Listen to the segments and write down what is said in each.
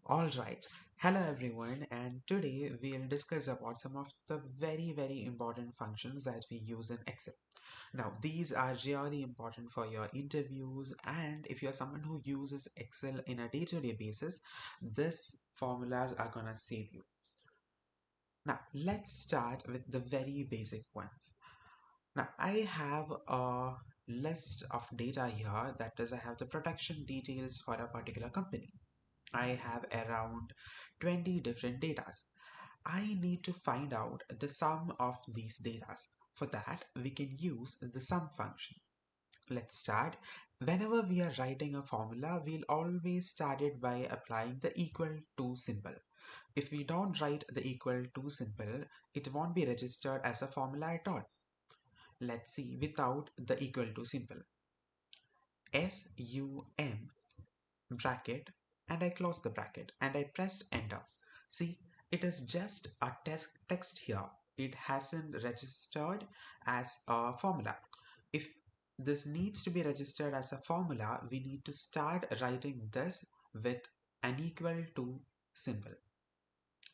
Alright, hello everyone, and today we'll discuss about some of the very important functions that we use in Excel. Now, these are really important for your interviews, and if you're someone who uses Excel in a day-to-day basis, these formulas are gonna save you. Now, let's start with the very basic ones. Now, I have a list of data here, that is, I have the production details for a particular company. I have around 20 different datas. I need to find out the sum of these datas. For that, we can use the sum function. Let's start. Whenever we are writing a formula, we'll always start it by applying the equal to symbol. If we don't write the equal to symbol, it won't be registered as a formula at all. Let's see without the equal to symbol. SUM bracket, and I close the bracket and I pressed enter. See, it is just a text here. It hasn't registered as a formula. If this needs to be registered as a formula, we need to start writing this with an equal to symbol.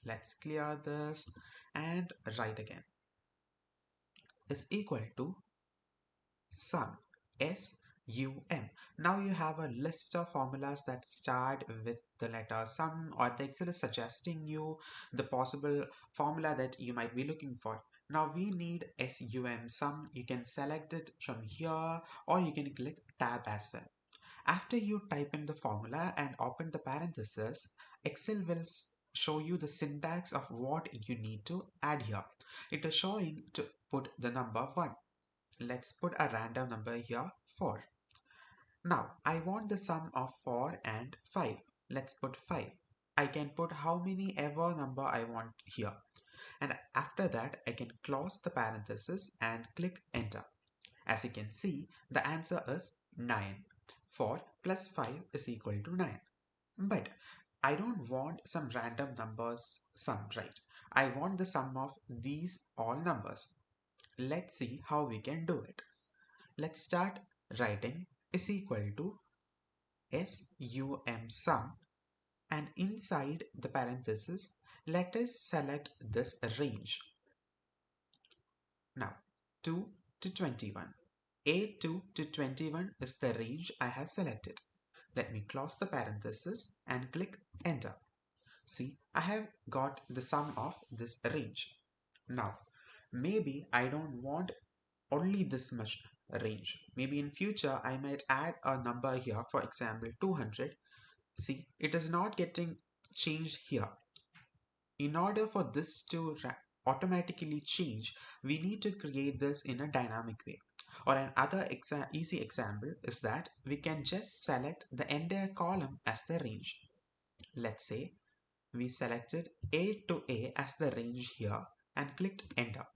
Let's clear this and write again. Is equal to sum. SUM. Now you have a list of formulas that start with the letter sum, or the Excel is suggesting you the possible formula that you might be looking for. Now we need SUM sum. You can select it from here, or you can click tab as well. After you type in the formula and open the parenthesis, Excel will show you the syntax of what you need to add here. It is showing to put the number 1. Let's put a random number here, 4. Now, I want the sum of 4 and 5. Let's put 5. I can put how many ever number I want here. And after that, I can close the parenthesis and click enter. As you can see, the answer is 9. 4 plus 5 is equal to 9. But I don't want some random numbers sum, right? I want the sum of these all numbers. Let's see how we can do it. Let's start writing is equal to SUM sum, and inside the parenthesis, let us select this range. Now, 2 to 21. A2 to 21 is the range I have selected. Let me close the parenthesis and click enter. See, I have got the sum of this range. Now, maybe I don't want only this much range. Maybe in future I might add a number here, for example 200. See, it is not getting changed here. In order for this to automatically change, we need to create this in a dynamic way. Or another easy example is that we can just select the entire column as the range. Let's say we selected A to A as the range here and clicked enter.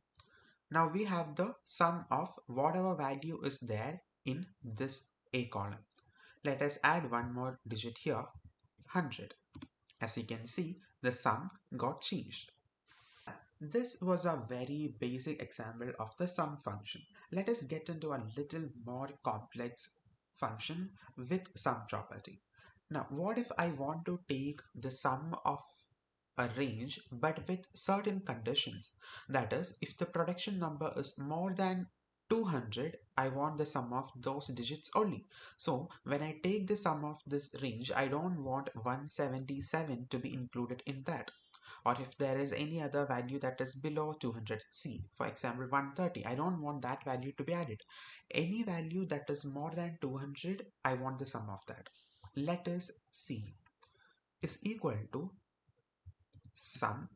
Now we have the sum of whatever value is there in this A column. Let us add one more digit here, 100. As you can see, the sum got changed. This was a very basic example of the sum function. Let us get into a little more complex function with sum property. Now, what if I want to take the sum of a range but with certain conditions? That is, if the production number is more than 200, I want the sum of those digits only. So when I take the sum of this range, I don't want 177 to be included in that. Or if there is any other value that is below 200, see, for example 130, I don't want that value to be added. Any value that is more than 200, I want the sum of that. Let us see is equal to sum,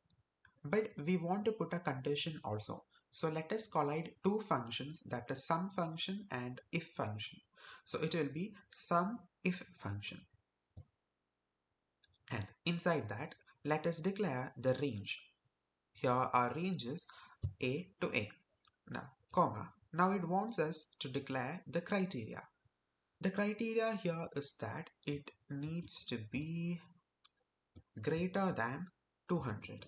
but we want to put a condition also. So let us collide two functions, that is sum function and if function. So it will be sum if function. And inside that, let us declare the range. Here our range is A to A. Now, comma. Now it wants us to declare the criteria. The criteria here is that it needs to be greater than 200.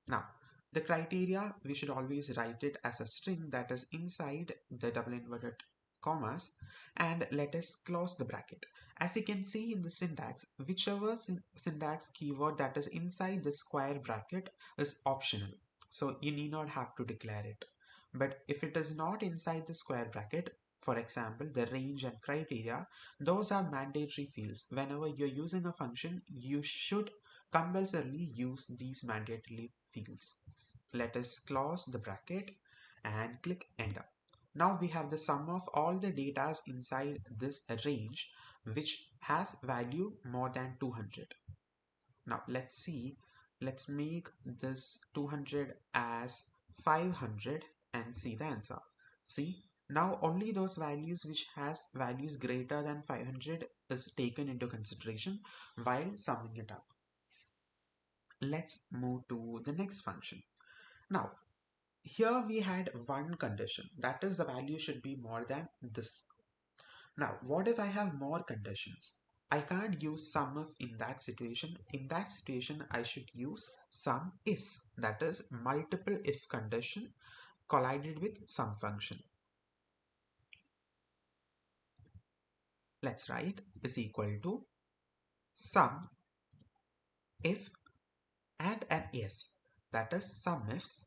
Now, the criteria, we should always write it as a string that is inside the double inverted commas, and let us close the bracket. As you can see in the syntax, whichever syntax keyword that is inside the square bracket is optional. So you need not have to declare it. But if it is not inside the square bracket, for example, the range and criteria, those are mandatory fields. Whenever you're using a function, you should compulsorily use these mandatory fields. Let us close the bracket and click enter. Now we have the sum of all the data inside this range which has value more than 200. Now let's see, let's make this 200 as 500 and see the answer. See, now only those values which has values greater than 500 is taken into consideration while summing it up. Let's move to the next function. Now here we had one condition, that is the value should be more than this. Now, what if I have more conditions? I can't use sum if in that situation. In that situation, I should use sum ifs, that is multiple if condition collided with some function. Let's write is equal to sum if and an s, that is sum ifs,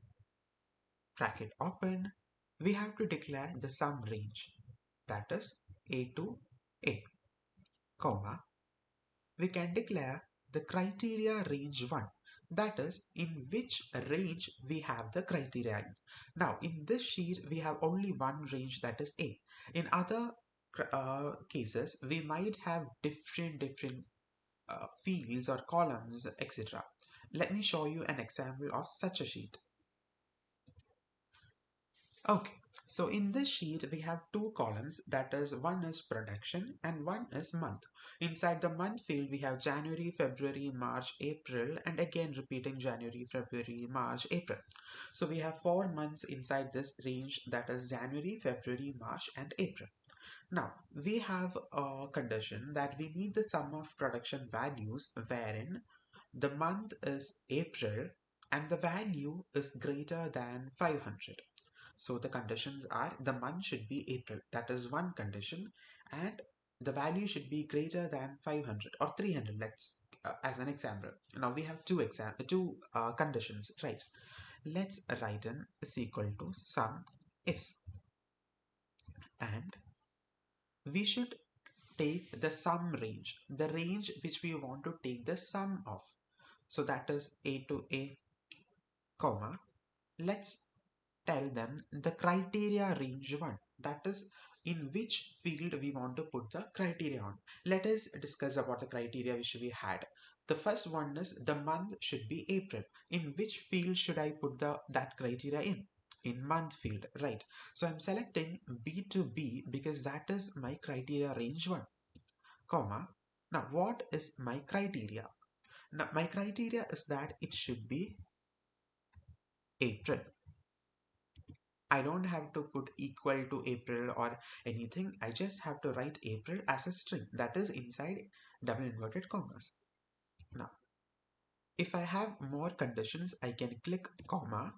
bracket open. We have to declare the sum range, that is a to a, comma. We can declare the criteria range 1, that is in which range we have the criteria in. Now in this sheet we have only one range, that is A. In other cases we might have different fields or columns, etc. Let me show you an example of such a sheet. Okay, so in this sheet we have two columns, that is one is production and one is month. Inside the month field we have January, February, March, April, and again repeating January, February, March, April. So we have 4 months inside this range, that is January, February, March, and April. Now we have a condition that we need the sum of production values wherein the month is April and the value is greater than 500. So the conditions are the month should be April, that is one condition, and the value should be greater than 500 or 300. Let's as an example. Now we have two conditions, right? Let's write in is equal to sum ifs, and we should take the sum range, the range which we want to take the sum of. So that is a to a, comma. Let's tell them the criteria range 1, that is in which field we want to put the criteria on. Let us discuss about the criteria which we had. The first one is the month should be April. In which field should I put that criteria in month field, right? So I'm selecting B to B because that is my criteria range 1, comma. Now what is my criteria? Now my criteria is that it should be April. I don't have to put equal to April or anything. I just have to write April as a string that is inside double inverted commas. Now, if I have more conditions, I can click comma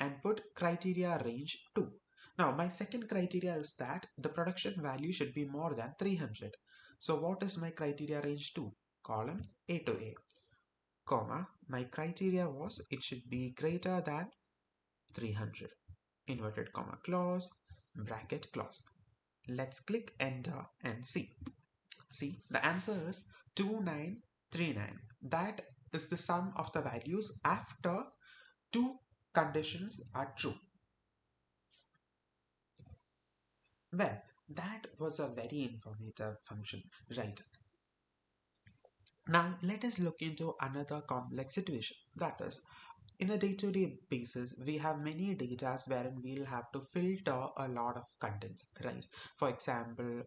and put criteria range 2. Now, my second criteria is that the production value should be more than 300. So what is my criteria range 2? Column A to A, comma. My criteria was it should be greater than 300. Inverted comma close, bracket close. Let's click enter and see. See, the answer is 2939. That is the sum of the values after two conditions are true. Well, that was a very informative function, right? Now let us look into another complex situation, that is in a day-to-day basis we have many data wherein we'll have to filter a lot of contents, right? For example,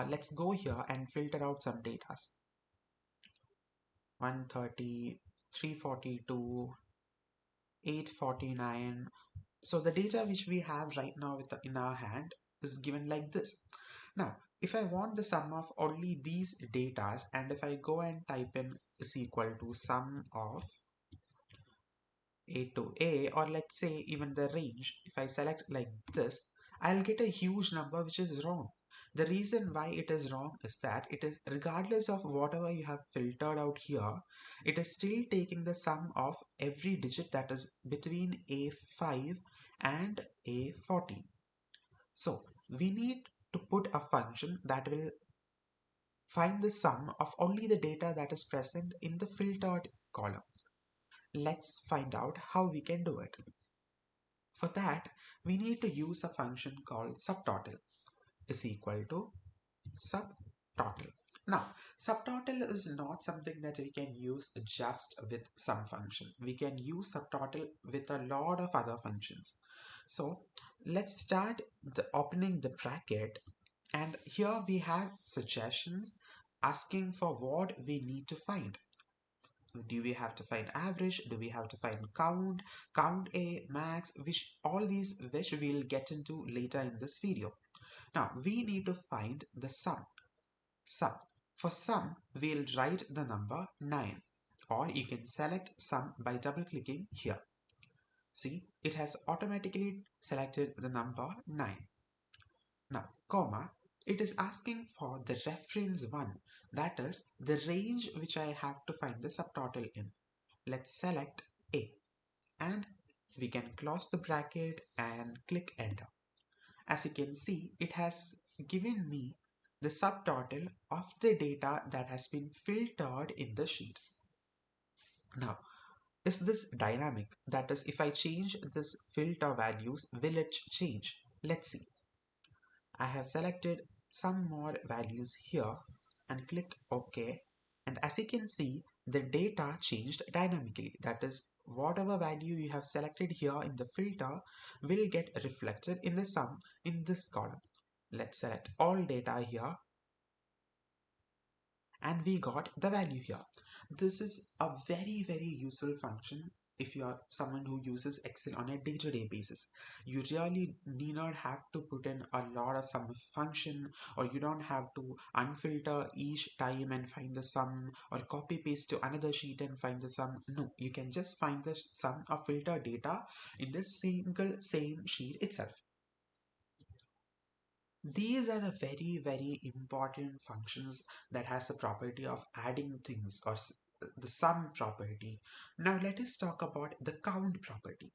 let's go here and filter out some data: 130, 342, 849. So the data which we have right now in our hand is given like this. Now if I want the sum of only these datas, and if I go and type in is equal to sum of A to A, or let's say even the range, if I select like this, I'll get a huge number which is wrong. The reason why it is wrong is that it is, regardless of whatever you have filtered out here, it is still taking the sum of every digit that is between A5 and A14. So we need to put a function that will find the sum of only the data that is present in the filtered column. Let's find out how we can do it. For that, we need to use a function called subtotal is equal to subtotal. Now, subtotal is not something that we can use just with some function. We can use subtotal with a lot of other functions. So let's start opening the bracket, and here we have suggestions asking for what we need to find. Do we have to find average? Do we have to find count, count A, max, which all these which we'll get into later in this video. Now we need to find the sum. Sum. For sum, we'll write the number 9, or you can select sum by double clicking here. See, it has automatically selected the number 9. Now, comma, it is asking for the reference 1, that is the range which I have to find the subtotal in. Let's select A, and we can close the bracket and click enter. As you can see, it has given me the subtotal of the data that has been filtered in the sheet. Now, is this dynamic? That is, if I change this filter values, will it change? Let's see. I have selected some more values here and clicked OK. And as you can see, the data changed dynamically. That is, whatever value you have selected here in the filter will get reflected in the sum in this column. Let's select all data here, and we got the value here. This is a very useful function if you are someone who uses Excel on a day-to-day basis. You really need not have to put in a lot of sum function, or you don't have to unfilter each time and find the sum, or copy paste to another sheet and find the sum. No, you can just find the sum of filter data in the same sheet itself. These are the very important functions that has the property of adding things, or the sum property. Now let us talk about the count property.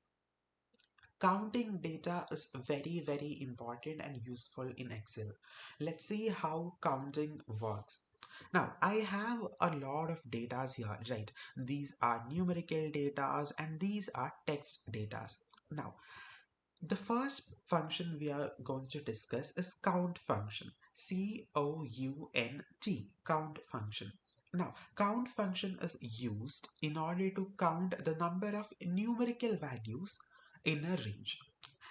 Counting data is very important and useful in Excel. Let's see how counting works. Now I have a lot of data here, right? These are numerical data and these are text data. Now the first function we are going to discuss is count function. C-O-U-N-T, count function. Now, count function is used in order to count the number of numerical values in a range.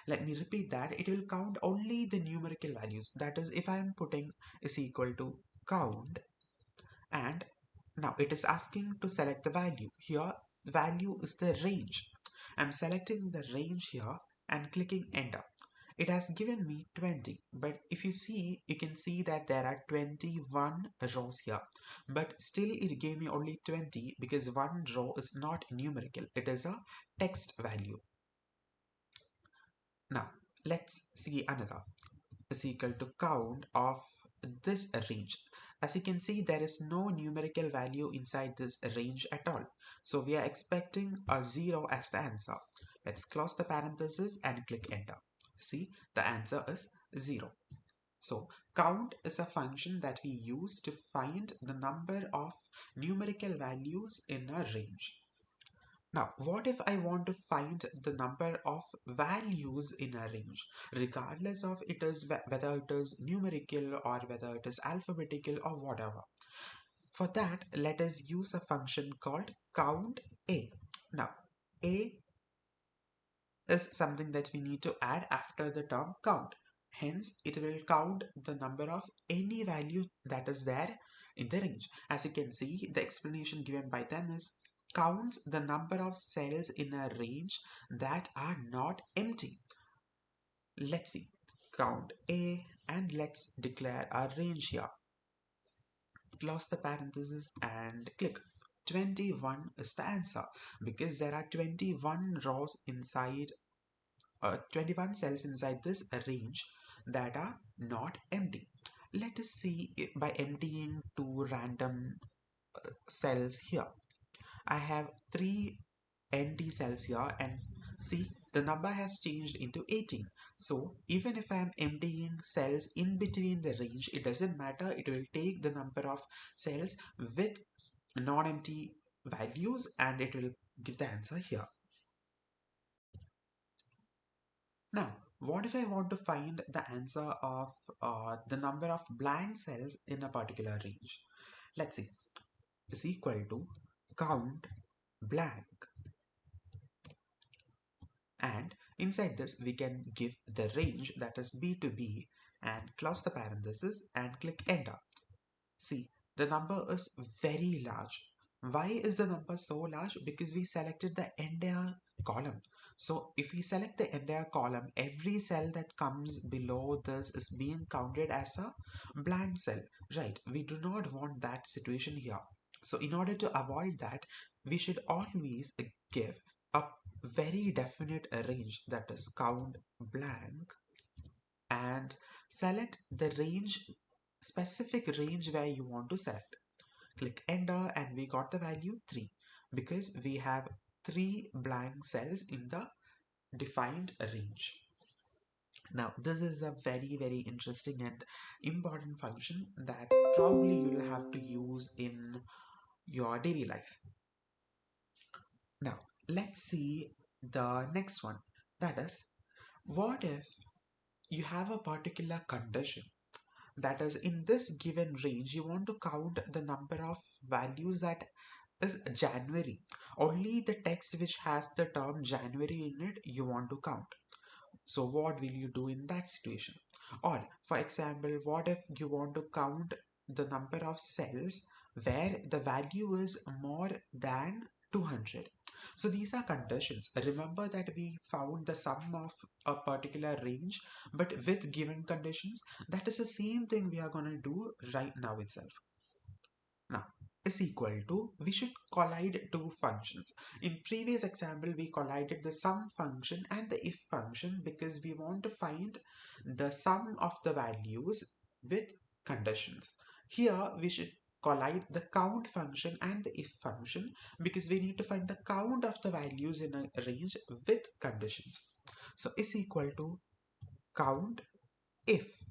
Let me repeat that. It will count only the numerical values. That is, if I am putting is equal to count, and now it is asking to select the value. Here, value is the range. I'm selecting the range here and clicking enter. It has given me 20, but if you see, you can see that there are 21 rows here, but still it gave me only 20 because one row is not numerical, it is a text value. Now let's see another is equal to count of this range. As you can see, there is no numerical value inside this range at all, so we are expecting a 0 as the answer. Let's close the parenthesis and click enter. See, the answer is 0. So count is a function that we use to find the number of numerical values in a range. Now, what if I want to find the number of values in a range, regardless of it is whether it is numerical or whether it is alphabetical or whatever? For that, let us use a function called count A. Now, A is something that we need to add after the term count. Hence, it will count the number of any value that is there in the range. As you can see, the explanation given by them is counts the number of cells in a range that are not empty. Let's see. Count A, and let's declare our range here. Close the parenthesis and click. 21 is the answer because there are 21 rows inside 21 cells inside this range that are not empty. let us see by emptying two random cells here. I have three empty cells here, and see, the number has changed into 18. So even if I am emptying cells in between the range, it doesn't matter. It will take the number of cells with non-empty values and it will give the answer here. Now, what if I want to find the answer of the number of blank cells in a particular range? Let's see, is equal to count blank, and inside this we can give the range, that is b to b, and close the parenthesis and click enter. See, the number is very large. Why is the number so large? Because we selected the entire column. So if we select the entire column, every cell that comes below this is being counted as a blank cell, right? We do not want that situation here. So in order to avoid that, we should always give a very definite range, that is count blank, and select the range, specific range where you want to select. Click enter and we got the value 3 because we have 3 blank cells in the defined range. Now this is a very interesting and important function that probably you will have to use in your daily life. Now let's see the next one, that is, what if you have a particular condition, that is, in this given range you want to count the number of values that is January. Only the text which has the term January in it you want to count. So what will you do in that situation? Or for example, what if you want to count the number of cells where the value is more than 200? So these are conditions. Remember that we found the sum of a particular range, but with given conditions. That is the same thing we are going to do right now itself. Now is equal to, we should collide two functions. In previous example we collided the sum function and the if function because we want to find the sum of the values with conditions. Here we should collide the count function and the if function because we need to find the count of the values in a range with conditions. So is equal to count if,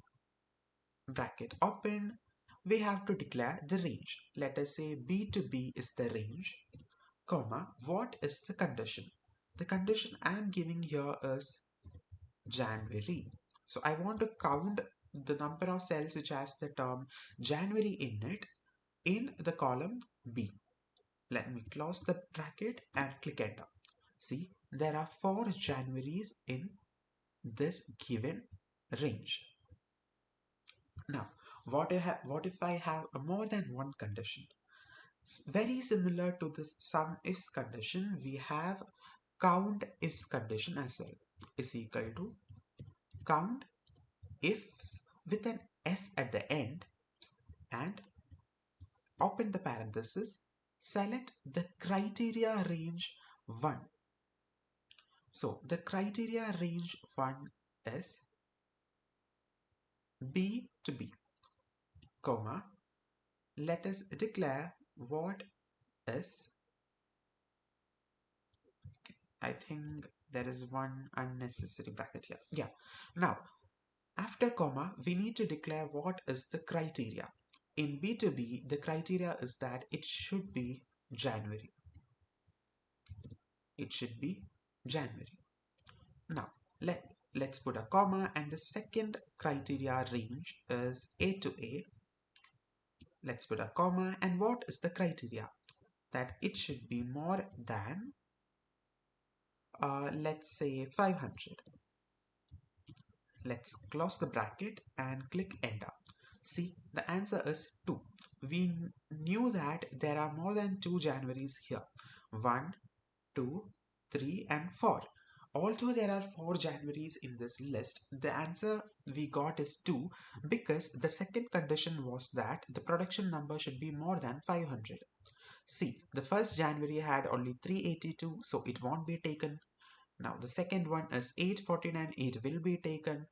bracket open, we have to declare the range. Let us say b to b is the range, comma, what is the condition? The condition I am giving here is January. So I want to count the number of cells which has the term January in it in the column B. Let me close the bracket and click enter. See, there are 4 Januaries in this given range. Now, what if I have more than one condition? Very similar to this sum ifs condition, we have count ifs condition as well. Is equal to count ifs with an s at the end, and open the parenthesis, select the criteria range 1. So the criteria range 1 is b to b, comma, let us declare what is, I think there is one unnecessary bracket here. Yeah. Now, after comma, we need to declare what is the criteria. In B2B, the criteria is that it should be January. It should be January. Now, let's put a comma, and the second criteria range is A to A. Let's put a comma, and what is the criteria? That it should be more than, let's say 500. Let's close the bracket and click enter. See, the answer is 2. We knew that there are more than 2 Januaries here. 1, 2, 3 and 4. Although there are 4 Januaries in this list, the answer we got is 2 because the second condition was that the production number should be more than 500. See, the first January had only 382, so it won't be taken. Now the second one is 849, it will be taken.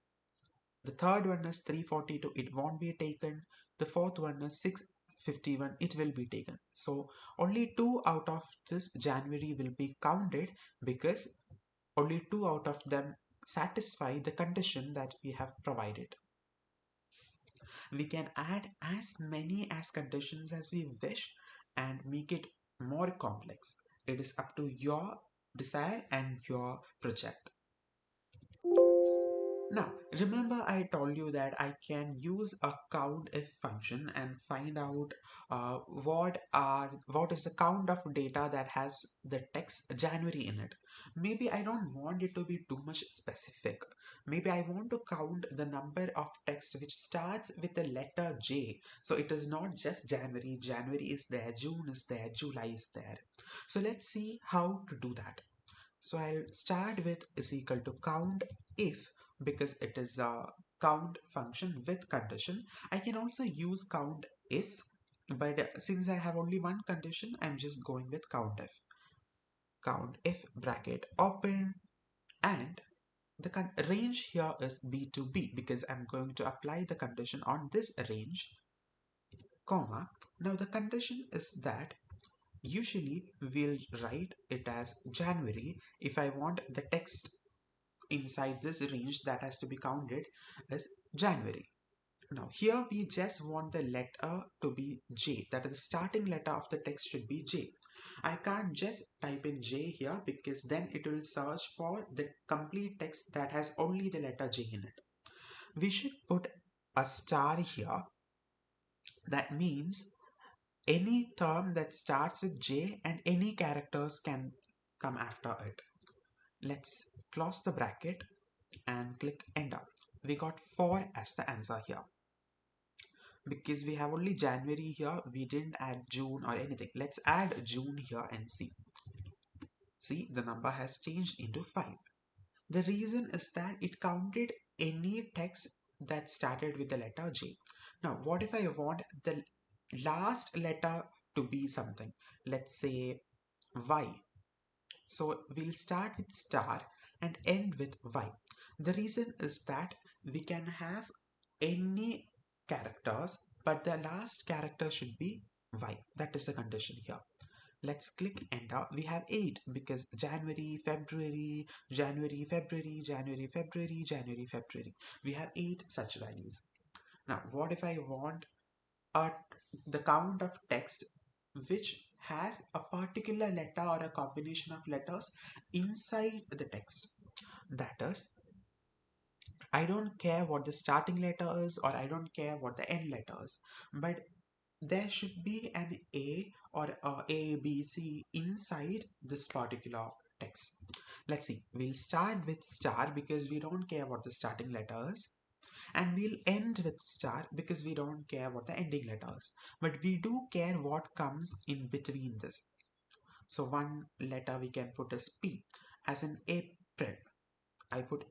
The third one is 342, it won't be taken. The fourth one is 651, it will be taken. So only two out of this January will be counted because only two out of them satisfy the condition that we have provided. We can add as many as conditions as we wish and make it more complex. It is up to your desire and your project. Now, remember I told you that I can use a count if function and find out what is the count of data that has the text January in it. Maybe I don't want it to be too much specific. Maybe I want to count the number of text which starts with the letter J. So it is not just January. January is there, June is there, July is there. So let's see how to do that. So I'll start with is equal to count if, because it is a count function with condition. I can also use count ifs, but since I have only one condition, I'm just going with count if. Count if bracket open, and the range here is B to B because I'm going to apply the condition on this range, comma. Now the condition is that usually we'll write it as January if I want the text inside this range that has to be counted as January. Now here we just want the letter to be J, that is the starting letter of the text should be J. I can't just type in J here because then it will search for the complete text that has only the letter J in it. We should put a star here. That means any term that starts with J and any characters can come after it. Let's close the bracket and click enter. We got 4 as the answer here. Because we have only January here, we didn't add June or anything. Let's add June here and see. See, the number has changed into 5. The reason is that it counted any text that started with the letter J. Now, what if I want the last letter to be something? Let's say Y. So we'll start with star and end with Y. The reason is that we can have any characters, but the last character should be Y. That is the condition here. Let's click enter. We have 8 because January, February, January, February, January, February, January, February. We have 8 such values. Now, what if I want a, the count of text which has a particular letter or a combination of letters inside the text? That is, I don't care what the starting letter is or I don't care what the end letter is, but there should be an A or A, B, C inside this particular text. Let's see, we'll start with star because we don't care what the starting letter is, and we'll end with star because we don't care what the ending letter is, but we do care what comes in between this. So one letter we can put as P, as in April. I put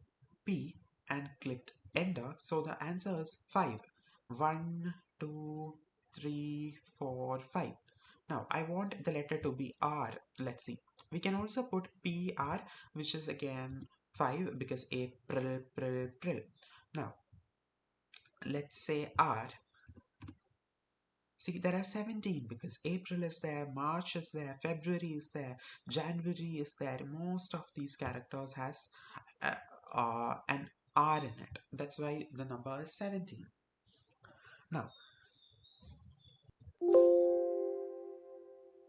P and clicked enter, so the answer is 5. 1, 2, 3, 4, 5. Now I want the letter to be R. Let's see. We can also put PR, which is again 5 because April, April, April. Now let's say R. See, there are 17 because April is there, March is there, February is there, January is there. Most of these characters has uh, an R in it. That's why the number is 17. Now,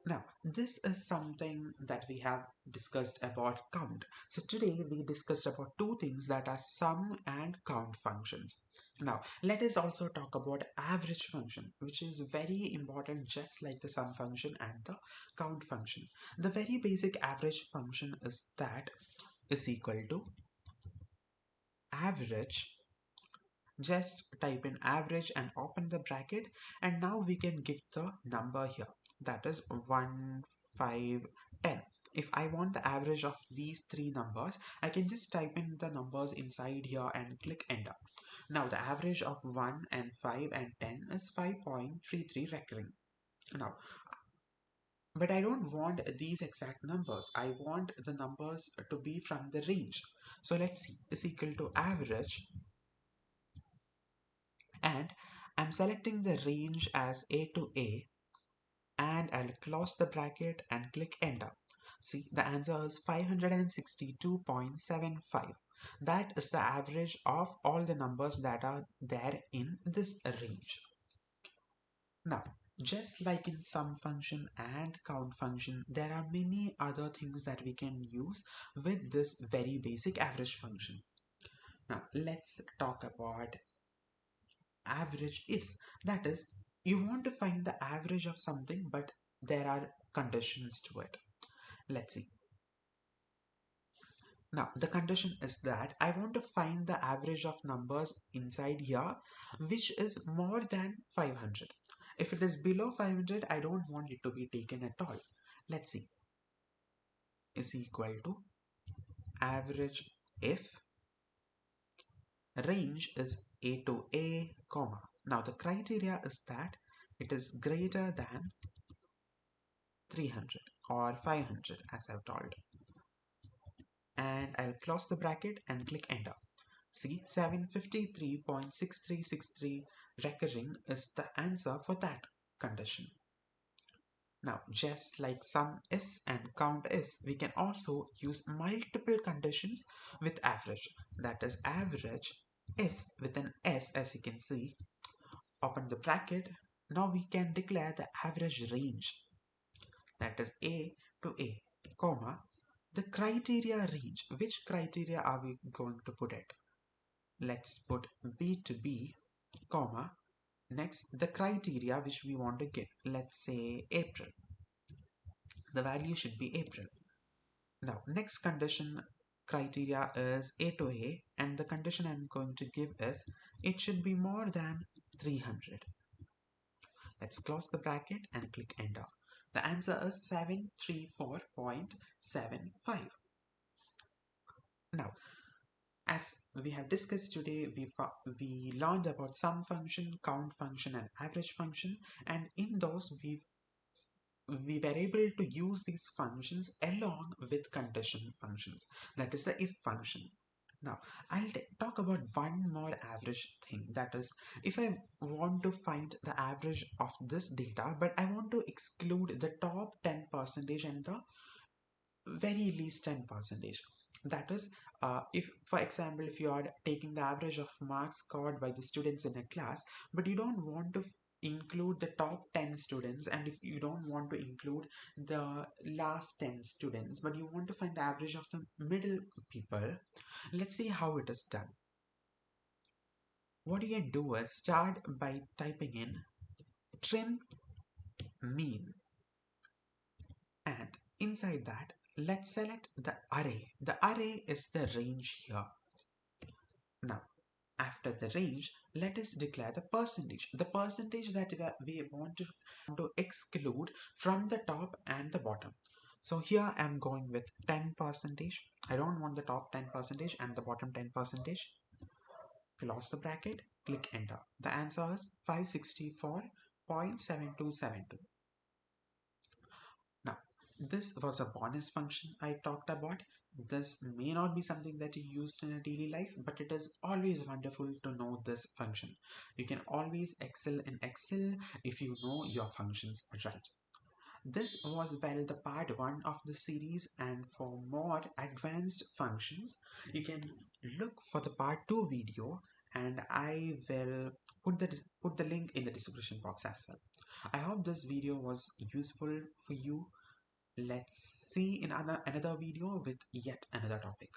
Now, this is something that we have discussed about count. So today we discussed about two things, that are sum and count functions. Now, let us also talk about average function, which is very important just like the sum function and the count function. The very basic average function is that is equal to average. Just type in average and open the bracket, and now we can give the number here, that is 1, 5, 10. If I want the average of these three numbers, I can just type in the numbers inside here and click enter. Now the average of 1 and 5 and 10 is 5.33 recurring. Now, but I don't want these exact numbers. I want the numbers to be from the range. So let's see, is equal to average and I'm selecting the range as A to A, and I'll close the bracket and click enter. See, the answer is 562.75. That is the average of all the numbers that are there in this range. Now, just like in sum function and count function, there are many other things that we can use with this very basic average function. Now, let's talk about average ifs. That is, you want to find the average of something, but there are conditions to it. Let's see. Now, the condition is that I want to find the average of numbers inside here, which is more than 500. If it is below 500, I don't want it to be taken at all. Let's see. Is equal to average if range is A to A, comma. Now, the criteria is that it is greater than 300 or 500 as I've told. And I'll close the bracket and click enter. See, 753.6363 recurring is the answer for that condition. Now, just like sum ifs and count ifs, we can also use multiple conditions with average. That is average ifs with an S, as you can see. Open the bracket. Now we can declare the average range. That is A to A, comma, the criteria range. Which criteria are we going to put it? Let's put B to B, comma, next the criteria which we want to get. Let's say April. The value should be April. Now, next condition criteria is A to A, and the condition I'm going to give is it should be more than 300. Let's close the bracket and click enter. The answer is 734.75. Now, as we have discussed today, we learned about sum function, count function, and average function, and in those we were able to use these functions along with condition functions. That is the if function. Now, I'll talk about one more average thing. That is, if I want to find the average of this data, but I want to exclude the top 10% and the very least 10%. That is, if, for example, if you are taking the average of marks scored by the students in a class, but you don't want to include the top 10 students, and if you don't want to include the last 10 students, but you want to find the average of the middle people, let's see how it is done. What you can do is start by typing in trim mean, and inside that, let's select the array. The array is the range here. Now, after the range, let us declare the percentage. The percentage that we want to exclude from the top and the bottom. So here I'm going with 10%. I don't want the top 10% and the bottom 10%. Close the bracket, click enter. The answer is 564.7272. Now, this was a bonus function I talked about. This may not be something that you used in a daily life, but it is always wonderful to know this function. You can always excel in Excel if you know your functions right. This was the part 1 of the series, and for more advanced functions, you can look for the part 2 video, and I will put the link in the description box as well. I hope this video was useful for you. Let's see in another video with yet another topic.